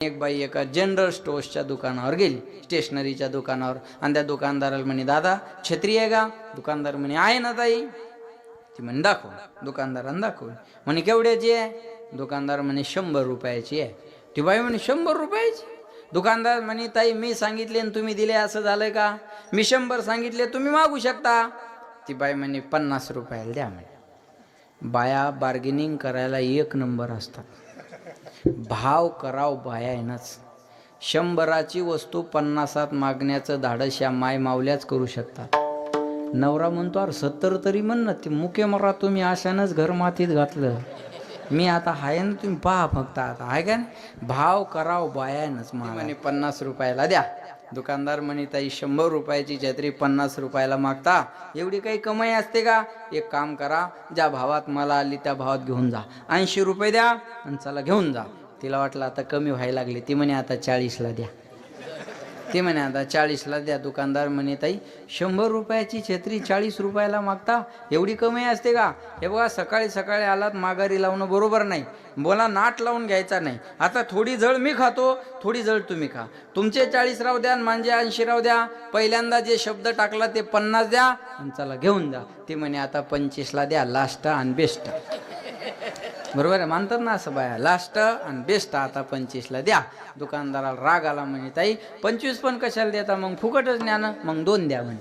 एक बाई एका जनरल स्टोर्सच्या दुकानावर गेली, स्टेशनरीच्या दुकानावर, आणि त्या दुकानदाराला म्हणे, दादा छत्री आहे का? दुकानदार म्हणे, आहे ना ताई. ती म्हणे, दाखव. दुकानदारानं दाखवली. म्हणे, केवढ्याची आहे? दुकानदार म्हणे, 100 रुपयाची आहे. ती बाई म्हणे, 100 रुपयाची? दुकानदार म्हणे, ताई मी सांगितले आणि तुम्ही दिले, असं झालंय का? मी 100 सांगितले, तुम्ही मागू शकता. ती बाई म्हणे, 50 रुपयाला द्या. म्हणे, बाया बार्गेनिंग करायला एक नंबर असतात. भाव कराव बायानच. 100ची वस्तू 50त मागण्याचं धाडस या माय मावल्याच करू शकतात. नवरा म्हणतो, अरे 70 तरी म्हण ना. ते मुके मरा, तुम्ही अशानंच घर मातीत घातलं. मी आता आहे ना, तुम्ही पहा फक्त. आता आहे का नाही? भाव कराव बायानच. म्हणे 50 रुपयाला द्या. दुकानदार म्हणे, ताई 100 रुपयाची छत्री 50 रुपयाला मागता, एवढी काही कमाई असते का? एक काम करा, ज्या भावात मला आली त्या भावात घेऊन जा. 80 रुपये द्या आणि चला घेऊन जा. तिला वाटलं आता कमी व्हायला लागले. ती म्हणे, आता 40ला द्या. ते म्हणे, आता 40ला द्या. दुकानदार म्हणे, ताई 100 रुपयाची छत्री 40 रुपयाला मागता, एवढी कमाई असते का? हे बघा, सकाळी सकाळी आलात, माघारी लावणं बरोबर नाही. बोला, नाट लावून घ्यायचा नाही. आता थोडी जळ मी खातो, थोडी जळ तुम्ही खा. तुमचे 40 राव द्या, माझे 80 राव द्या. पहिल्यांदा जे शब्द टाकला ते 50 द्या आणि चला घेऊन जा. ते म्हणे, आता 25ला द्या, लास्ट आणि बेस्ट. बरोबर आहे, मानतात ना असं बाया, लास्ट आणि बेस्ट आता 25ला द्या. दुकानदाराला राग आला. म्हणे, ताई 25 पण कशाला देता? मग फुकटच न्या ना. मग 2 द्या. म्हणे,